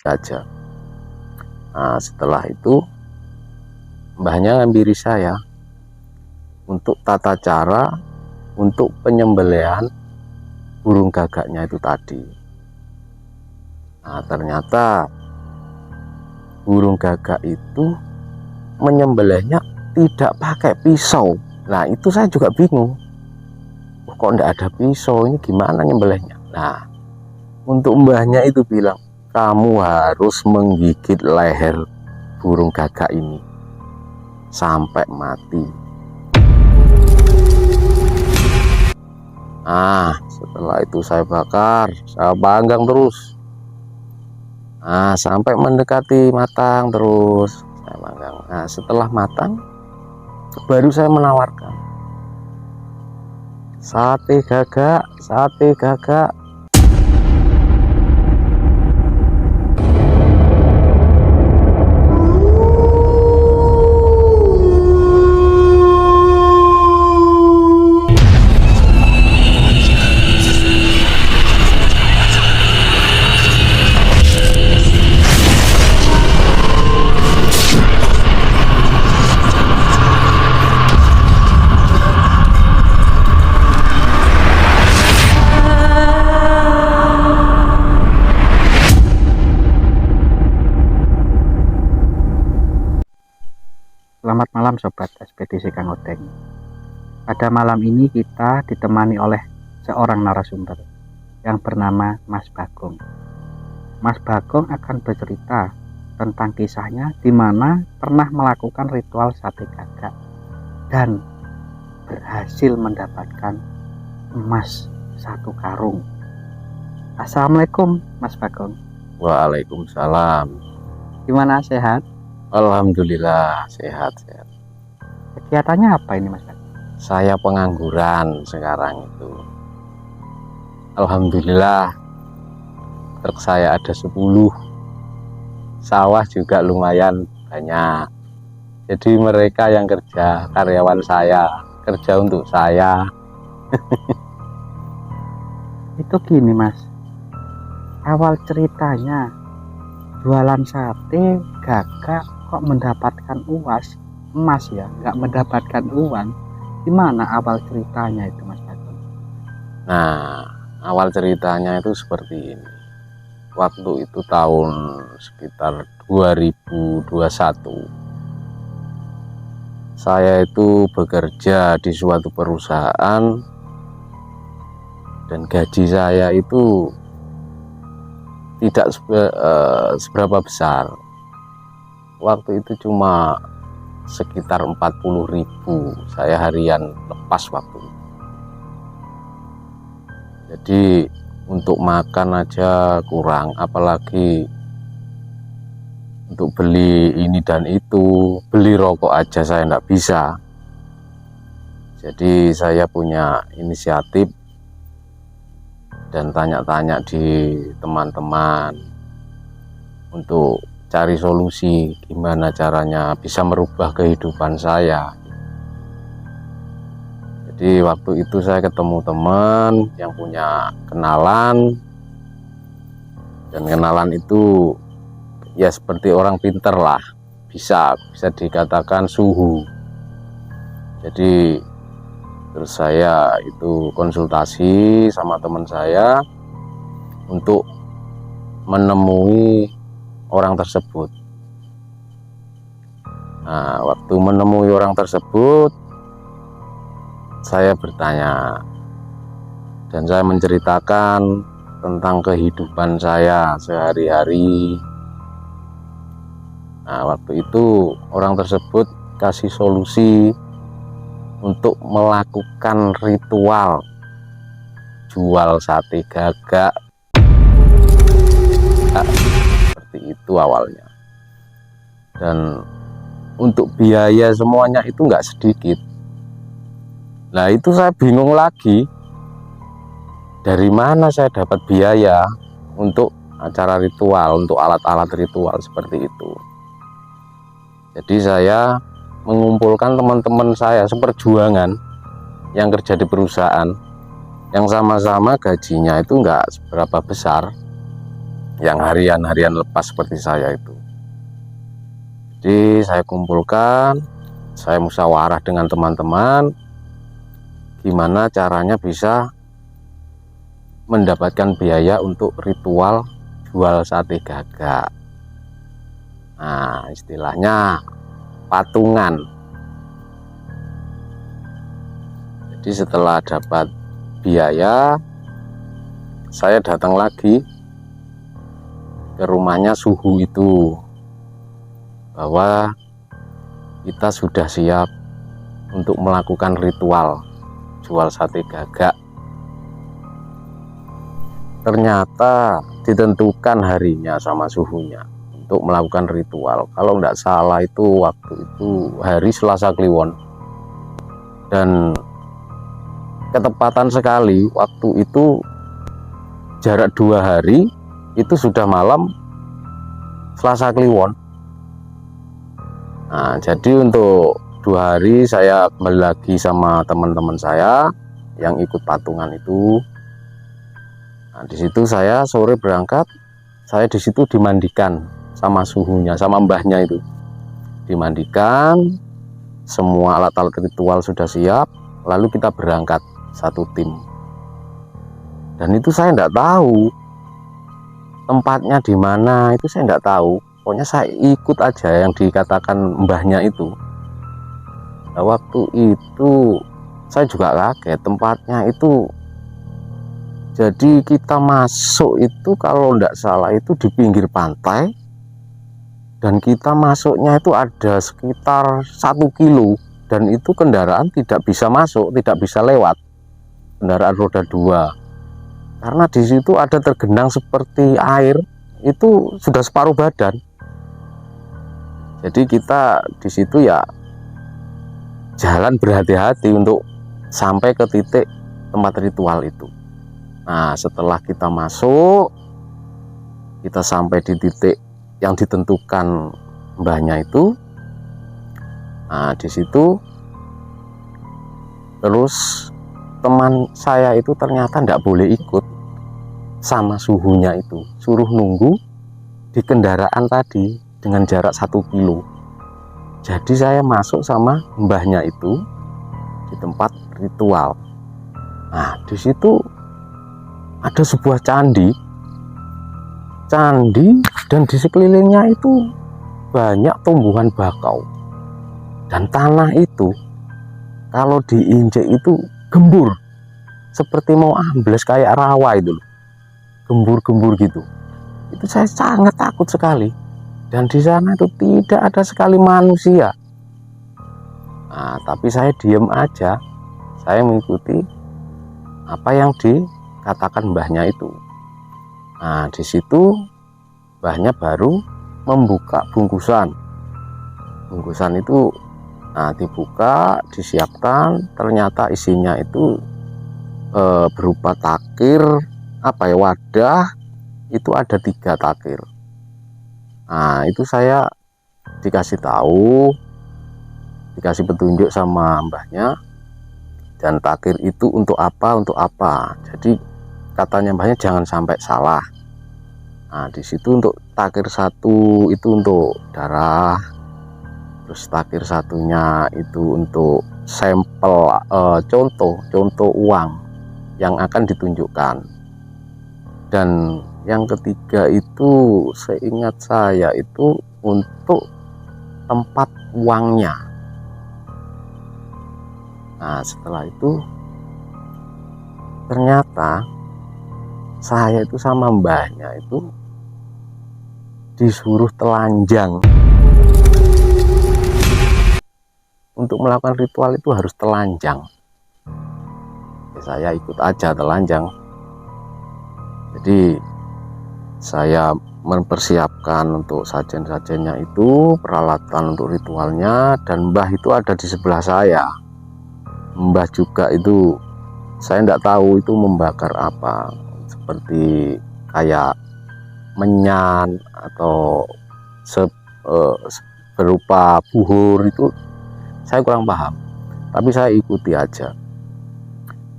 saja. Nah, setelah itu mbahnya ngampiri saya untuk tata cara untuk penyembelihan burung gagaknya itu tadi. Nah, ternyata burung gagak itu menyembelihnya tidak pakai pisau. Nah, itu saya juga bingung. Kok enggak ada pisau, ini gimana nyembelihnya? Nah, untuk mbahnya itu bilang, kamu harus menggigit leher burung gagak ini sampai mati. Nah, setelah itu saya bakar, saya panggang terus. Nah, sampai mendekati matang terus saya panggang. Nah, setelah matang baru saya menawarkan, sate gagak, sate gagak. Selamat malam Sobat Ekspedisi Kang Odeng. Pada malam ini kita ditemani oleh seorang narasumber yang bernama Mas Bagong. Mas Bagong akan bercerita tentang kisahnya di mana pernah melakukan ritual sate gagak dan berhasil mendapatkan emas 1 karung. Assalamualaikum Mas Bagong. Waalaikumsalam. Gimana, sehat? Alhamdulillah sehat. Kegiatannya apa ini Mas Bagong? Saya pengangguran sekarang itu. Alhamdulillah truk saya ada 10, sawah juga lumayan banyak. Jadi mereka yang kerja, karyawan saya kerja untuk saya. Itu gini Mas, awal ceritanya jualan sate gagak kok mendapatkan emas ya, nggak mendapatkan uang. Gimana awal ceritanya itu Mas Bagong? Nah, awal ceritanya itu seperti ini. Waktu itu tahun sekitar 2021, saya itu bekerja di suatu perusahaan dan gaji saya itu tidak seberapa besar. Waktu itu cuma sekitar 40.000 saya harian lepas waktu itu. Jadi untuk makan aja kurang, apalagi untuk beli ini dan itu, beli rokok aja saya enggak bisa. Jadi saya punya inisiatif dan tanya-tanya di teman-teman untuk cari solusi gimana caranya bisa merubah kehidupan saya. Jadi waktu itu saya ketemu teman yang punya kenalan, dan kenalan itu ya seperti orang pinter lah, bisa dikatakan suhu. Jadi terus saya itu konsultasi sama teman saya untuk menemui orang tersebut. Nah, waktu menemui orang tersebut, saya bertanya dan saya menceritakan tentang kehidupan saya sehari-hari. Nah, waktu itu orang tersebut kasih solusi untuk melakukan ritual jual sate gagak. Seperti itu awalnya. Dan untuk biaya semuanya itu enggak sedikit. Nah, itu saya bingung lagi, dari mana saya dapat biaya untuk acara ritual, untuk alat-alat ritual seperti itu. Jadi saya mengumpulkan teman-teman saya seperjuangan yang kerja di perusahaan, yang sama-sama gajinya itu enggak seberapa besar. yang harian lepas seperti saya itu. Jadi saya kumpulkan, saya musyawarah dengan teman-teman gimana caranya bisa mendapatkan biaya untuk ritual jual sate gagak. Nah, istilahnya patungan. Jadi setelah dapat biaya, saya datang lagi ke rumahnya Suhu itu, bahwa kita sudah siap untuk melakukan ritual jual sate gagak. Ternyata ditentukan harinya sama Suhunya untuk melakukan ritual. Kalau tidak salah itu waktu itu hari Selasa Kliwon, dan ketepatan sekali waktu itu jarak 2 hari itu sudah malam Selasa Kliwon. Nah, jadi untuk 2 hari saya kembali lagi sama teman-teman saya yang ikut patungan itu. Nah, di situ saya sore berangkat, saya di situ dimandikan sama Suhunya, sama mbahnya itu. Dimandikan, semua alat-alat ritual sudah siap, lalu kita berangkat satu tim. Dan itu saya tidak tahu tempatnya di mana, itu saya tidak tahu. Pokoknya saya ikut aja yang dikatakan mbahnya itu. Nah, waktu itu saya juga kaget, tempatnya itu jadi kita masuk itu kalau tidak salah itu di pinggir pantai, dan kita masuknya itu ada sekitar 1 kilo, dan itu kendaraan tidak bisa masuk, tidak bisa lewat, kendaraan roda 2, karena di situ ada tergenang seperti air, itu sudah separuh badan. Jadi kita di situ ya jalan berhati-hati untuk sampai ke titik tempat ritual itu. Nah, setelah kita masuk, kita sampai di titik yang ditentukan mbahnya itu. Nah, di situ terus teman saya itu ternyata tidak boleh ikut sama Suhunya itu, suruh nunggu di kendaraan tadi dengan jarak 1 kilo. Jadi saya masuk sama mbahnya itu di tempat ritual. Nah, di situ ada sebuah candi, dan di sekelilingnya itu banyak tumbuhan bakau, dan tanah itu kalau diinjek itu gembur, seperti mau ambles kayak rawa itu, gembur-gembur gitu. Itu saya sangat takut sekali, dan di sana itu tidak ada sekali manusia. Nah, tapi saya diem aja, saya mengikuti apa yang dikatakan mbahnya itu. Nah, di situ mbahnya baru membuka bungkusan itu. Nah, dibuka, disiapkan, ternyata isinya itu berupa takir, wadah, itu ada 3 takir. Nah, itu saya dikasih tahu, dikasih petunjuk sama mbahnya, dan takir itu untuk apa. Jadi katanya mbahnya jangan sampai salah. Nah, di situ untuk takir 1 itu untuk darah, terus takir 1-nya itu untuk sampel contoh uang yang akan ditunjukkan, dan yang ketiga itu seingat saya itu untuk tempat uangnya. Nah, setelah itu ternyata saya itu sama mbahnya itu disuruh telanjang. Untuk melakukan ritual itu harus telanjang. Saya ikut aja telanjang. Jadi saya mempersiapkan untuk sajen-sajennya itu, peralatan untuk ritualnya, dan mbah itu ada di sebelah saya. Mbah juga itu saya tidak tahu itu membakar apa, seperti kayak menyan atau berupa buhur, itu saya kurang paham, tapi saya ikuti aja.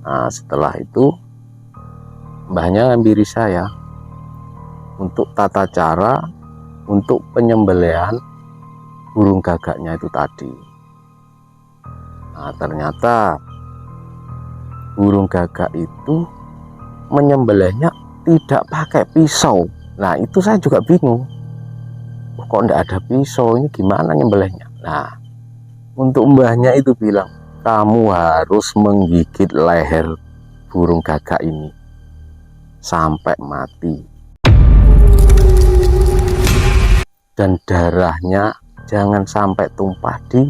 Nah, setelah itu mbahnya ngampiri saya, untuk tata cara untuk penyembelihan burung gagaknya itu tadi. Nah, ternyata burung gagak itu menyembelihnya tidak pakai pisau. Nah, itu saya juga bingung. Kok enggak ada pisau, ini gimana nyembelihnya? Nah, untuk mbahnya itu bilang, kamu harus menggigit leher burung gagak ini sampai mati. Dan darahnya jangan sampai tumpah di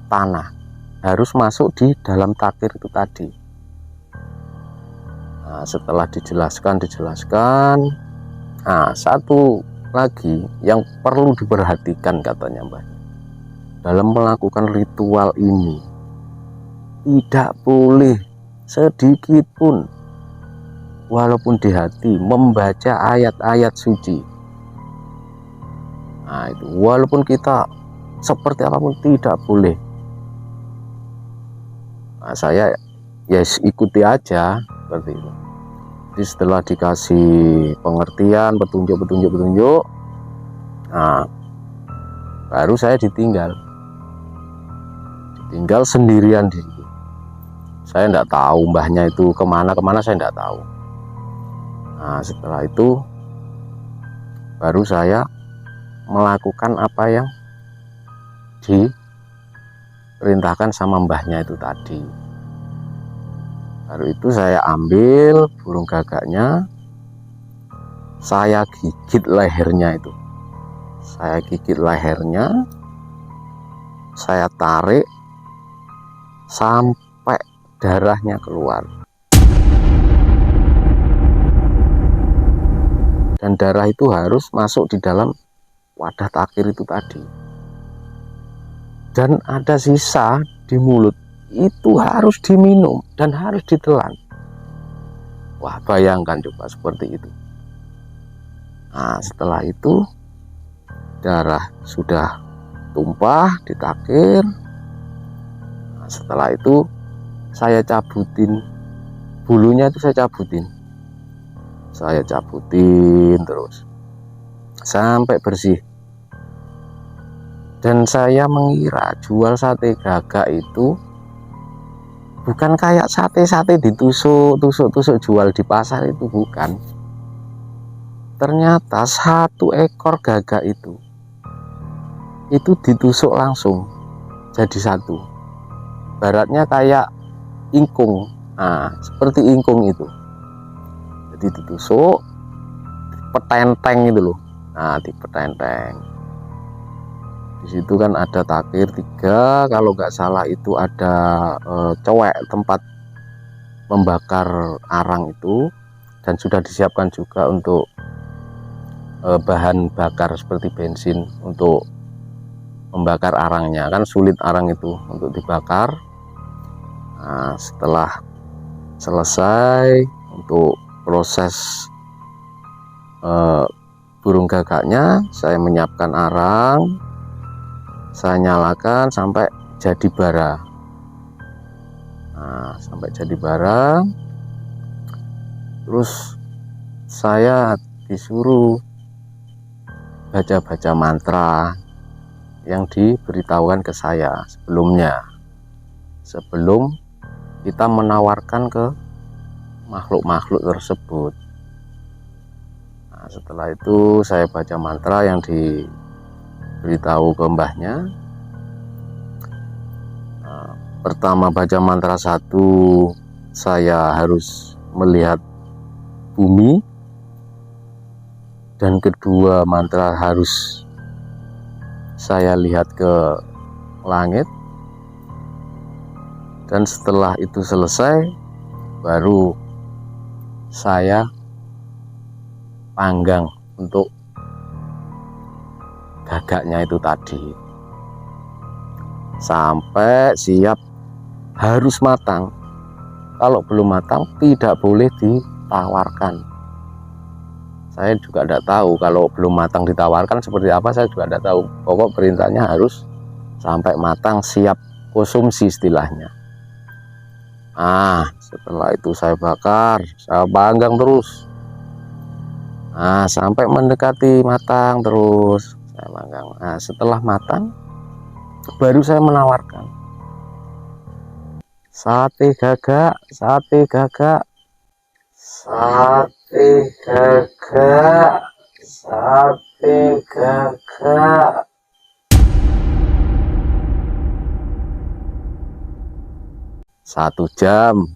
tanah, harus masuk di dalam takir itu tadi. Nah, setelah dijelaskan, nah, satu lagi yang perlu diperhatikan katanya Mbak, dalam melakukan ritual ini tidak boleh sedikit pun, walaupun di hati, membaca ayat-ayat suci. Nah, itu walaupun kita seperti apapun tidak boleh. Nah, saya ya ikuti aja seperti itu. Jadi setelah dikasih pengertian, petunjuk, nah, baru saya ditinggal sendirian di situ. Saya enggak tahu mbahnya itu kemana saya enggak tahu. Nah, setelah itu baru saya melakukan apa yang diperintahkan sama mbahnya itu tadi. Baru itu saya ambil burung gagaknya, saya gigit lehernya itu. Saya gigit lehernya, saya tarik sampai darahnya keluar. Dan darah itu harus masuk di dalam wadah takir itu tadi. Dan ada sisa di mulut, itu harus diminum dan harus ditelan. Wah, bayangkan coba seperti itu. Nah, setelah itu darah sudah tumpah di takir. Nah, setelah itu saya cabutin bulunya, itu saya cabutin terus sampai bersih. Dan saya mengira jual sate gagak itu bukan kayak sate ditusuk jual di pasar, itu bukan. Ternyata satu ekor gagak itu ditusuk langsung jadi satu. Baratnya kayak ingkung. Nah, seperti ingkung itu. Jadi ditusuk, petenteng itu loh. Nah, dipetenteng. Di situ kan ada takir 3, kalau nggak salah itu ada cowek, tempat membakar arang itu, dan sudah disiapkan juga untuk bahan bakar seperti bensin untuk membakar arangnya. Kan sulit arang itu untuk dibakar. Nah, setelah selesai untuk proses burung gagaknya, saya menyiapkan arang, saya nyalakan sampai jadi bara. Nah, sampai jadi bara, terus saya disuruh baca-baca mantra yang diberitahukan ke saya sebelumnya, sebelum kita menawarkan ke makhluk-makhluk tersebut. Nah, setelah itu saya baca mantra yang diberitahu ke mbahnya. Nah, pertama baca mantra 1, saya harus melihat bumi, dan kedua mantra harus saya lihat ke langit. Dan setelah itu selesai, baru saya panggang untuk gagaknya itu tadi sampai siap, harus matang. Kalau belum matang tidak boleh ditawarkan. Saya juga tidak tahu kalau belum matang ditawarkan seperti apa, saya juga tidak tahu. Pokok perintahnya harus sampai matang, siap konsumsi istilahnya. Nah, setelah itu saya bakar, saya panggang terus. Nah, sampai mendekati matang terus saya manggang. Nah, setelah matang baru saya menawarkan, sate gagak, sate gagak, sate gagak, sate gagak. 1 jam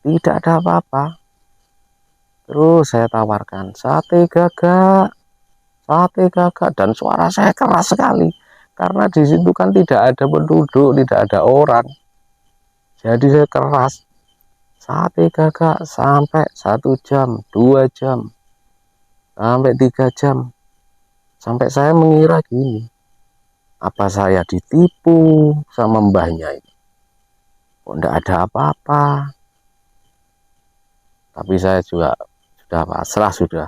tidak ada apa-apa. Terus saya tawarkan sate gagak, sate gagak, dan suara saya keras sekali karena di situ kan tidak ada penduduk, tidak ada orang. Jadi saya keras, sate gagak, sampai 1 jam, 2 jam, sampai 3 jam, sampai saya mengira gini, apa saya ditipu sama mbahnya ini? Kok enggak ada apa-apa? Tapi saya juga sudah pasrah sudah,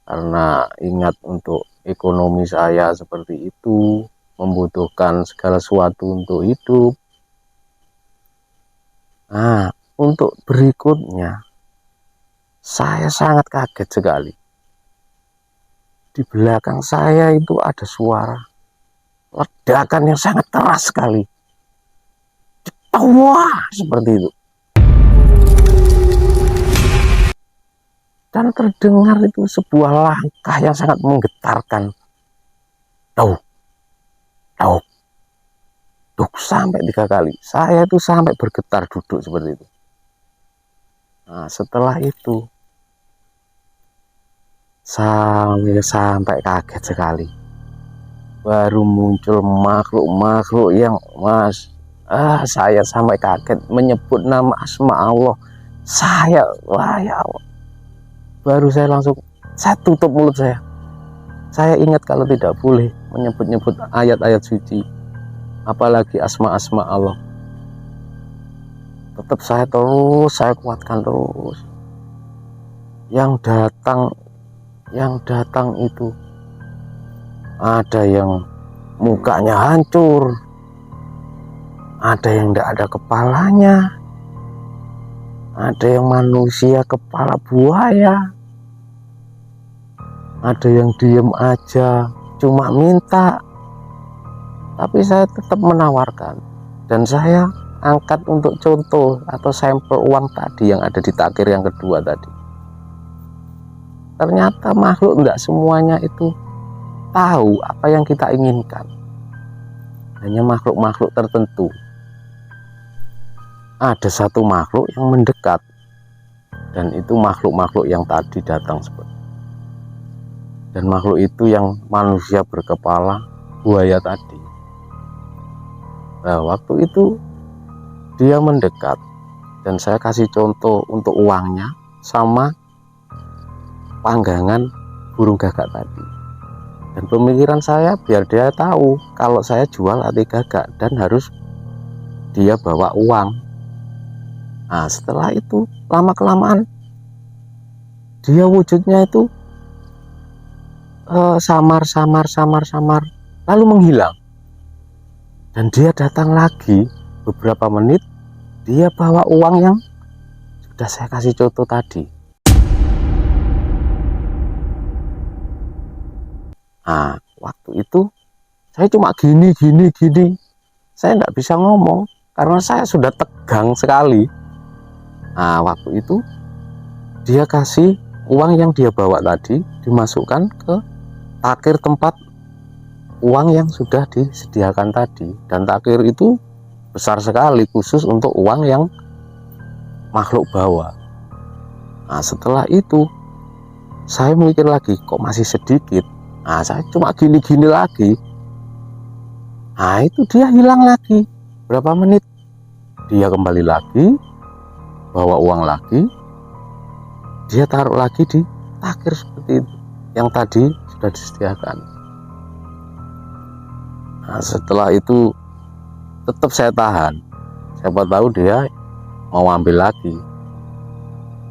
karena ingat untuk ekonomi saya seperti itu, membutuhkan segala sesuatu untuk hidup. Nah, untuk berikutnya saya sangat kaget sekali. Di belakang saya itu ada suara ledakan yang sangat keras sekali. Wah, seperti itu. Dan terdengar itu sebuah langkah yang sangat menggetarkan. Tahu, tahu, duk, sampai 3 kali. Saya itu sampai bergetar duduk seperti itu. Nah, setelah itu sampai kaget sekali. Baru muncul makhluk-makhluk yang saya sampai kaget menyebut nama asma Allah. Wah ya Allah. Baru saya langsung, saya tutup mulut saya. Saya ingat kalau tidak boleh menyebut-nyebut ayat-ayat suci, apalagi asma-asma Allah. Tetap saya kuatkan terus. Yang datang itu ada yang mukanya hancur, ada yang tidak ada kepalanya, ada yang manusia kepala buaya, ada yang diem aja cuma minta. Tapi saya tetap menawarkan, dan saya angkat untuk contoh atau sampel uang tadi yang ada di takir yang kedua tadi. Ternyata makhluk tidak semuanya itu tahu apa yang kita inginkan, hanya makhluk-makhluk tertentu. Ada satu makhluk yang mendekat, dan itu makhluk-makhluk yang tadi datang seperti. Dan makhluk itu yang manusia berkepala buaya tadi. Nah, waktu itu dia mendekat, dan saya kasih contoh untuk uangnya sama panggangan burung gagak tadi. Dan pemikiran saya biar dia tahu kalau saya jual hati gagak dan harus dia bawa uang. Nah, setelah itu lama-kelamaan dia wujudnya itu samar, lalu menghilang. Dan dia datang lagi beberapa menit, dia bawa uang yang sudah saya kasih contoh tadi. Nah, waktu itu saya cuma gini, saya tidak bisa ngomong karena saya sudah tegang sekali. Nah, waktu itu dia kasih uang yang dia bawa tadi, dimasukkan ke takir tempat uang yang sudah disediakan tadi. Dan takir itu besar sekali, khusus untuk uang yang makhluk bawa. Nah, setelah itu saya mikir lagi, kok masih sedikit. Nah, saya cuma gini lagi. Nah, itu dia hilang lagi. Berapa menit dia kembali lagi, bawa uang lagi, dia taruh lagi di takir seperti itu yang tadi sudah disediakan. Nah, setelah itu tetap saya tahan, siapa tahu dia mau ambil lagi.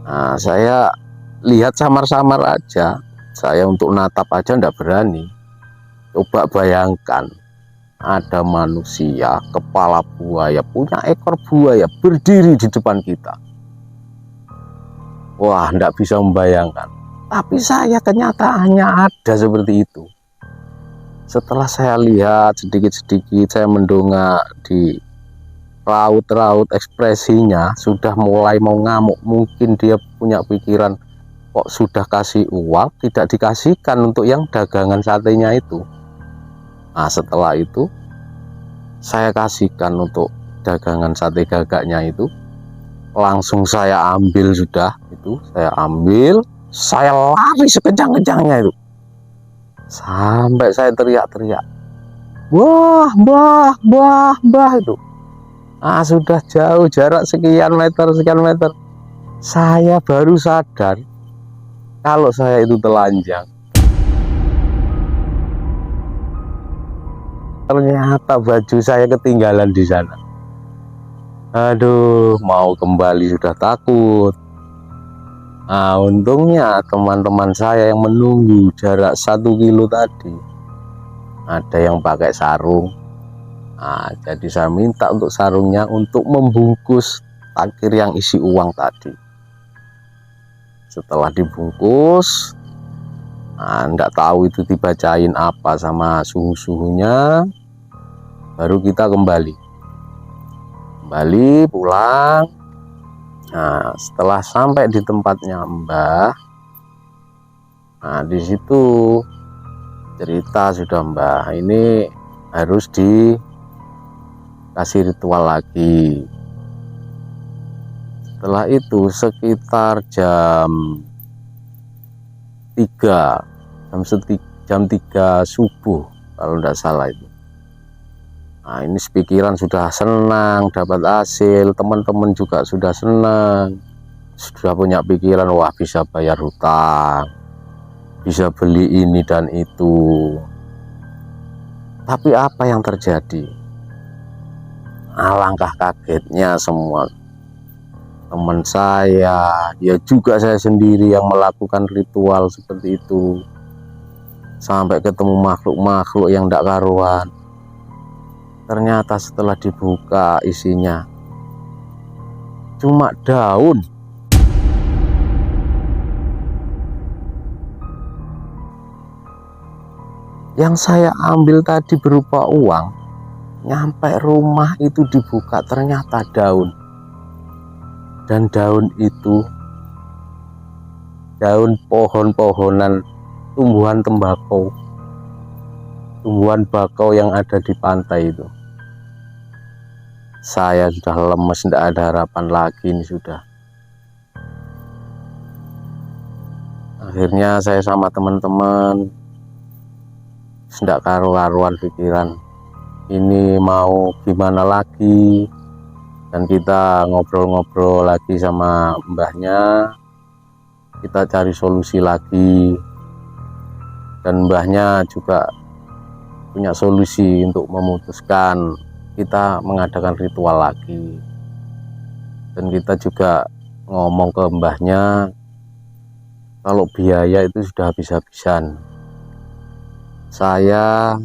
Nah, saya lihat samar-samar aja, saya untuk natap aja ndak berani. Coba bayangkan, ada manusia kepala buaya, punya ekor buaya berdiri di depan kita. Wah, ndak bisa membayangkan. Tapi saya kenyataannya ada seperti itu. Setelah saya lihat sedikit-sedikit, saya mendongak di raut-raut ekspresinya sudah mulai mau ngamuk. Mungkin dia punya pikiran, kok sudah kasih uang tidak dikasihkan untuk yang dagangan satenya itu. Nah, setelah itu saya kasihkan untuk dagangan sate gagaknya itu. Langsung saya ambil, sudah itu saya ambil, saya lari sekencang-kencangnya itu sampai saya teriak-teriak, wah mbah mbah mbah itu. Sudah jauh, jarak sekian meter saya baru sadar kalau saya itu telanjang. Ternyata baju saya ketinggalan di sana. Aduh, mau kembali sudah takut. Untungnya teman-teman saya yang menunggu jarak 1 kilo tadi ada yang pakai sarung. Jadi saya minta untuk sarungnya untuk membungkus takir yang isi uang tadi. Setelah dibungkus, enggak tahu itu dibacain apa sama suhu-suhunya, baru kita kembali pulang. Setelah sampai di tempatnya Mbah, di situ cerita sudah, Mbah ini harus dikasih ritual lagi. Setelah itu sekitar jam 3 subuh kalau tidak salah itu. Ini pikiran sudah senang dapat hasil, teman-teman juga sudah senang, sudah punya pikiran, wah bisa bayar hutang, bisa beli ini dan itu. Tapi apa yang terjadi? Alangkah kagetnya semua teman saya, ya juga saya sendiri yang melakukan ritual seperti itu, sampai ketemu makhluk-makhluk yang tidak karuan. Ternyata setelah dibuka isinya cuma daun. Yang saya ambil tadi berupa uang, nyampe rumah itu dibuka ternyata daun. Dan daun itu daun pohon-pohonan, tumbuhan tembakau, tumbuhan bakau yang ada di pantai itu. Saya sudah lemes, tidak ada harapan lagi ini sudah. Akhirnya saya sama teman-teman tidak karu-karuan pikiran, ini mau gimana lagi. Dan kita ngobrol-ngobrol lagi sama mbahnya, kita cari solusi lagi. Dan mbahnya juga punya solusi untuk memutuskan kita mengadakan ritual lagi. Dan kita juga ngomong ke mbahnya kalau biaya itu sudah habis-habisan. Saya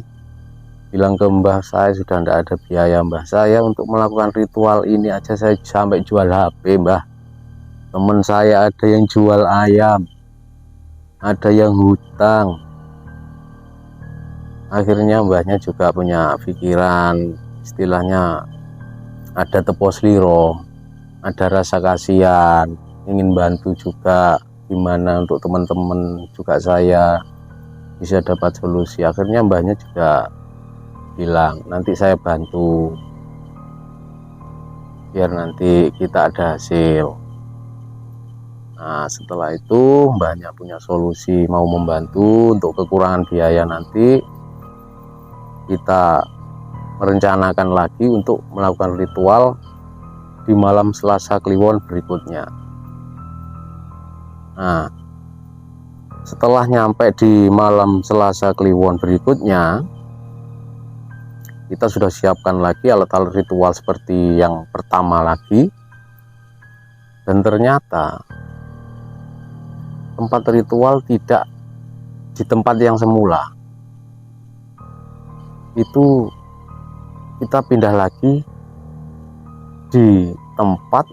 bilang ke mbah, saya sudah tidak ada biaya mbah, saya untuk melakukan ritual ini aja saya sampai jual HP mbah. Teman saya ada yang jual ayam, ada yang hutang. Akhirnya mbahnya juga punya pikiran, istilahnya ada tepos liro, ada rasa kasihan, ingin bantu juga gimana untuk teman-teman juga saya bisa dapat solusi. Akhirnya mbahnya juga bilang nanti saya bantu biar nanti kita ada hasil. Setelah itu mbahnya punya solusi mau membantu untuk kekurangan biaya. Nanti kita merencanakan lagi untuk melakukan ritual di malam Selasa Kliwon berikutnya. Setelah nyampe di malam Selasa Kliwon berikutnya, kita sudah siapkan lagi alat-alat ritual seperti yang pertama lagi. Dan ternyata tempat ritual tidak di tempat yang semula. Itu kita pindah lagi di tempat,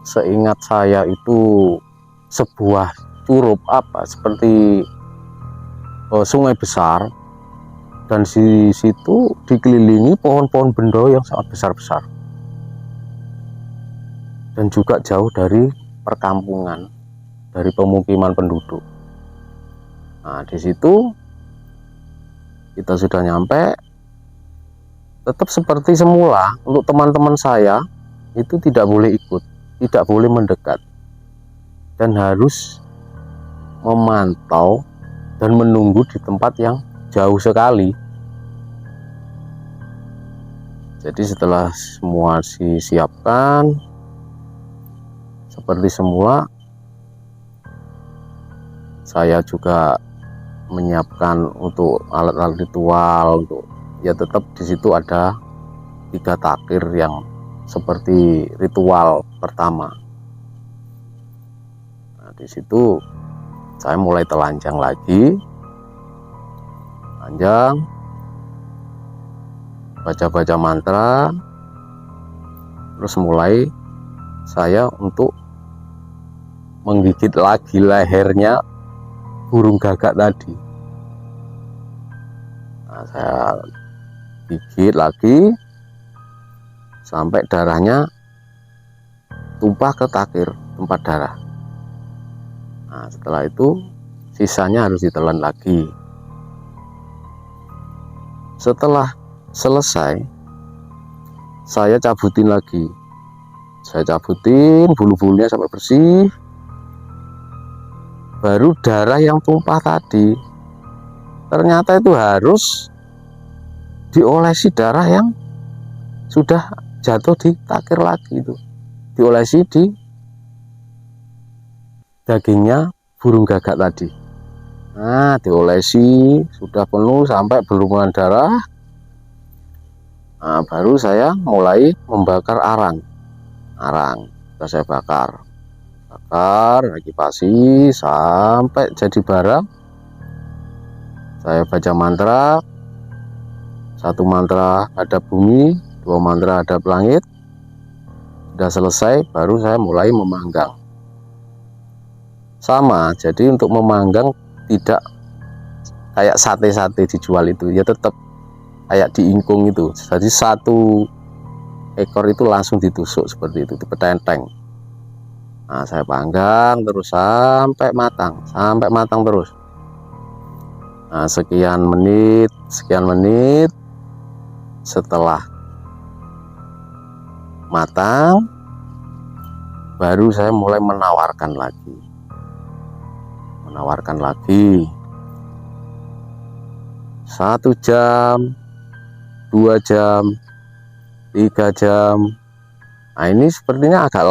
seingat saya itu sebuah curup seperti sungai besar, dan di situ dikelilingi pohon-pohon bendo yang sangat besar-besar, dan juga jauh dari perkampungan, dari pemukiman penduduk. Nah, di situ kita sudah nyampe. Tetap seperti semula, untuk teman-teman saya itu tidak boleh ikut, tidak boleh mendekat, dan harus memantau dan menunggu di tempat yang jauh sekali. Jadi setelah semua disiapkan seperti semula, saya juga menyiapkan untuk alat-alat ritual. Untuk ya tetap di situ ada 3 takir yang seperti ritual pertama. Nah, di situ saya mulai telanjang lagi, telanjang, baca-baca mantra, terus mulai saya untuk menggigit lagi lehernya burung gagak tadi. Nah, saya gigit lagi sampai darahnya tumpah ke takir tempat darah. Nah, setelah itu sisanya harus ditelan lagi. Setelah selesai, saya cabutin lagi. Saya cabutin bulu-bulunya sampai bersih. Baru darah yang tumpah tadi, ternyata itu harus diolesi darah yang sudah jatuh di takir lagi, itu diolesi di dagingnya burung gagak tadi. Nah, diolesi sudah penuh sampai berlumuran darah. Nah, baru saya mulai membakar arang. Sudah saya bakar lagi pasi sampai jadi bara. Saya baca mantra. 1 mantra hadap bumi, 2 mantra hadap langit. Sudah selesai, baru saya mulai memanggang. Sama, jadi untuk memanggang tidak kayak sate-sate dijual itu, ya tetap kayak diingkung itu. Jadi 1 ekor itu langsung ditusuk seperti itu, dipetenteng. Nah, saya panggang terus sampai matang terus. Nah, sekian menit, setelah matang, baru saya mulai menawarkan lagi. 1 jam, 2 jam, 3 jam. Nah, ini sepertinya agak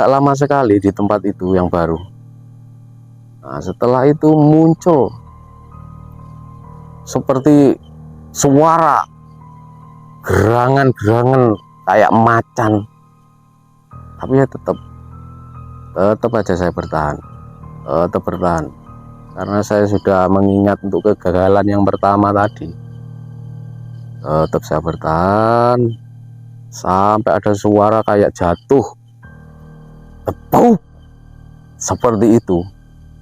lama sekali di tempat itu yang baru. Nah, setelah itu muncul seperti suara gerangan kayak macan, tapi ya tetap aja saya bertahan, karena saya sudah mengingat untuk kegagalan yang pertama tadi. Tetap saya bertahan sampai ada suara kayak jatuh, tepuk, seperti itu.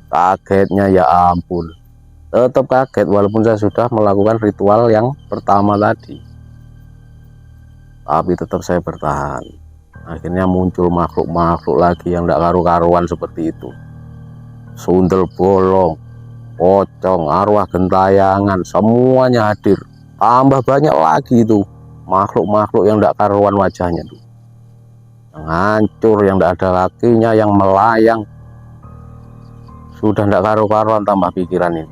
Kagetnya ya ampun, tetap kaget walaupun saya sudah melakukan ritual yang pertama tadi, tapi tetap saya bertahan. Akhirnya muncul makhluk-makhluk lagi yang tidak karu-karuan seperti itu. Sundel bolong, pocong, arwah gentayangan, semuanya hadir. Tambah banyak lagi itu makhluk-makhluk yang tidak karuan wajahnya tuh, yang hancur, yang tidak ada kakinya, yang melayang. Sudah tidak karu-karuan tambah pikiran ini.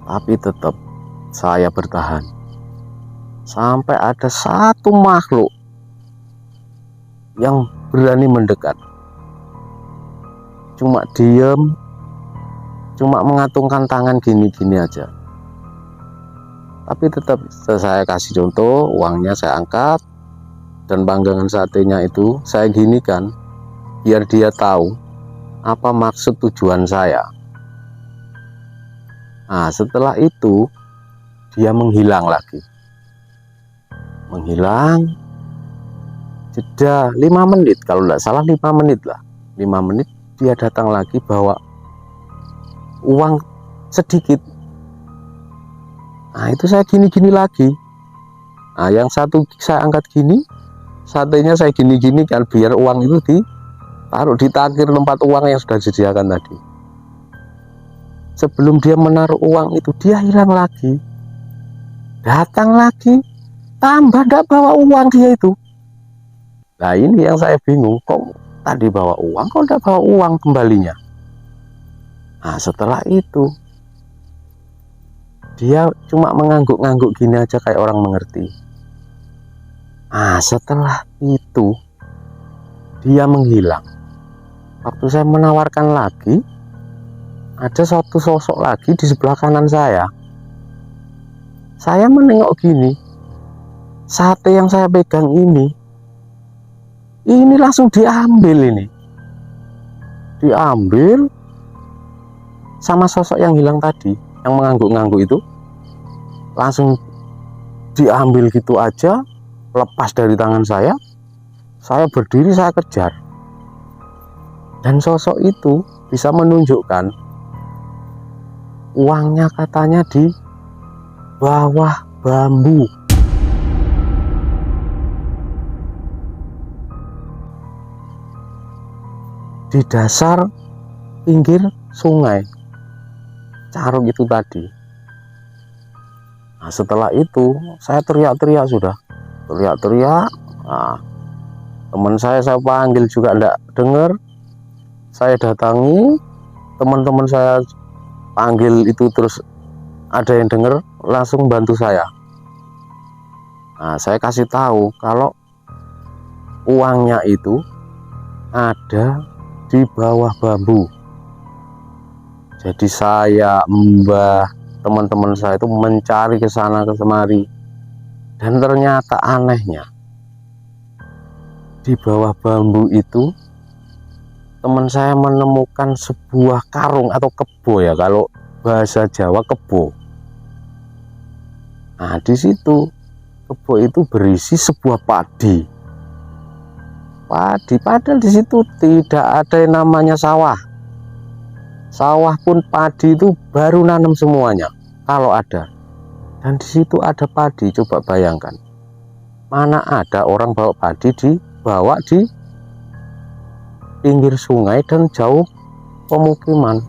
Tapi tetap saya bertahan sampai ada 1 makhluk yang berani mendekat. Cuma diam, cuma mengatungkan tangan gini-gini aja. Tapi tetap saya kasih contoh, uangnya saya angkat, dan panggangan satenya itu saya ginikan biar dia tahu apa maksud tujuan saya. Nah, setelah itu dia menghilang lagi. Jeda 5 menit, kalau tidak salah 5 menit lah. 5 menit dia datang lagi bawa uang sedikit. Nah itu saya gini-gini lagi. Nah yang satu saya angkat gini, satenya saya gini-gini kan, biar uang itu ditaruh di takir tempat uang yang sudah disediakan tadi. Sebelum dia menaruh uang itu, dia hilang lagi. Datang lagi, tambah gak bawa uang dia itu. Nah ini yang saya bingung, kok tadi bawa uang, kok gak bawa uang kembalinya. Nah setelah itu dia cuma mengangguk-ngangguk gini aja kayak orang mengerti. Nah setelah itu dia menghilang. Waktu saya menawarkan lagi, ada satu sosok lagi di sebelah kanan saya. Saya menengok gini, sate yang saya pegang ini langsung diambil ini. Diambil sama sosok yang hilang tadi, yang mengangguk-ngangguk itu. Langsung diambil gitu aja, lepas dari tangan saya. Saya berdiri, saya kejar. Dan sosok itu bisa menunjukkan uangnya katanya di bawah bambu. Di dasar pinggir sungai Caruk itu tadi. Nah setelah itu saya teriak-teriak sudah. Teriak-teriak. Nah, teman saya panggil juga enggak dengar. Saya datangi, teman-teman saya panggil itu terus ada yang dengar, langsung bantu saya. Nah saya kasih tahu kalau uangnya itu ada di bawah bambu. Jadi saya, Mbah, teman-teman saya itu mencari ke sana ke semari, dan ternyata anehnya di bawah bambu itu teman saya menemukan sebuah karung atau kebo, ya kalau bahasa Jawa kebo. Nah di situ kebo itu berisi sebuah padi. Padahal di situ tidak ada yang namanya sawah. Sawah pun padi itu baru nanam semuanya kalau ada. Dan di situ ada padi, coba bayangkan. Mana ada orang bawa padi dibawa di pinggir sungai dan jauh pemukiman.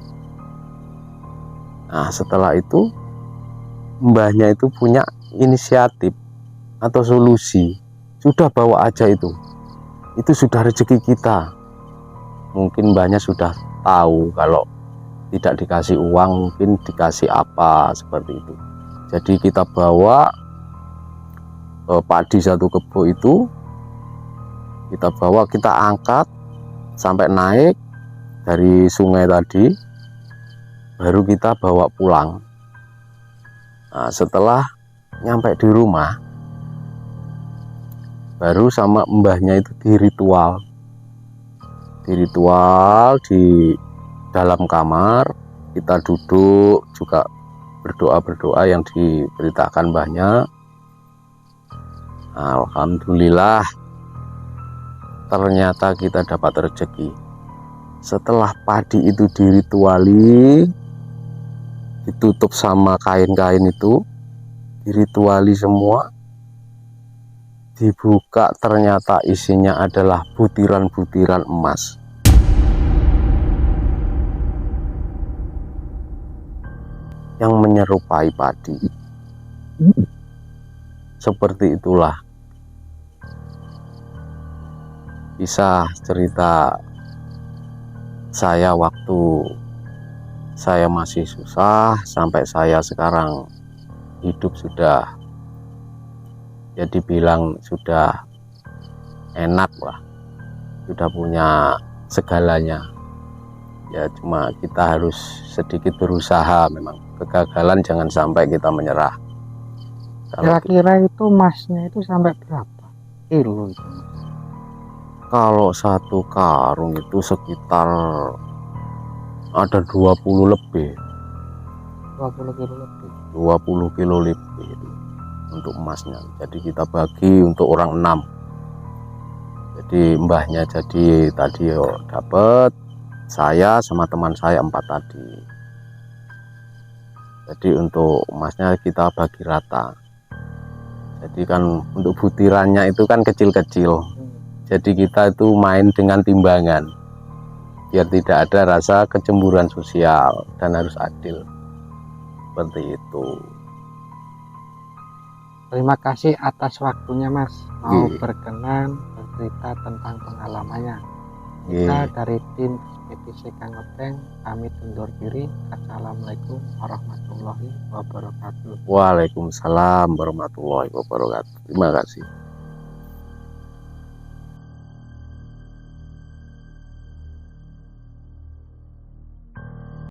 Nah setelah itu mbahnya itu punya inisiatif atau solusi. Sudah bawa aja itu sudah rezeki kita. Mungkin mbahnya sudah tahu kalau tidak dikasih uang mungkin dikasih apa, seperti itu. Jadi kita bawa padi satu kebo itu, kita bawa, kita angkat sampai naik dari sungai tadi, baru kita bawa pulang. Nah, setelah nyampe di rumah, baru sama mbahnya itu diritual di dalam kamar. Kita duduk juga berdoa yang diberitakan mbahnya. Alhamdulillah ternyata kita dapat rezeki. Setelah padi itu dirituali, ditutup sama kain-kain itu, dirituali semua, dibuka, ternyata isinya adalah butiran-butiran emas. Yang menyerupai padi. Seperti itulah kisah cerita saya waktu saya masih susah sampai saya sekarang hidup sudah, ya dibilang sudah enak lah, sudah punya segalanya. Ya cuma kita harus sedikit berusaha. Memang kegagalan jangan sampai kita menyerah. Kira-kira itu emasnya itu sampai berapa kilo itu? Kalau satu karung itu sekitar ada 20 lebih. 20 kilo lebih. 20 kilo lebih itu untuk emasnya. Jadi kita bagi untuk orang 6. Jadi mbahnya jadi tadi yo dapat, saya sama teman saya 4 tadi. Jadi untuk emasnya kita bagi rata. Jadi kan untuk butirannya itu kan kecil-kecil. Jadi kita itu main dengan timbangan biar tidak ada rasa kecemburuan sosial dan harus adil. Seperti itu. Terima kasih atas waktunya Mas, mau Iya. berkenan bercerita tentang pengalamannya. Kita Iya. dari tim Ekspedisi Kang Oteng pamit undur diri. Assalamualaikum warahmatullahi wabarakatuh. Waalaikumsalam warahmatullahi wabarakatuh. Terima kasih.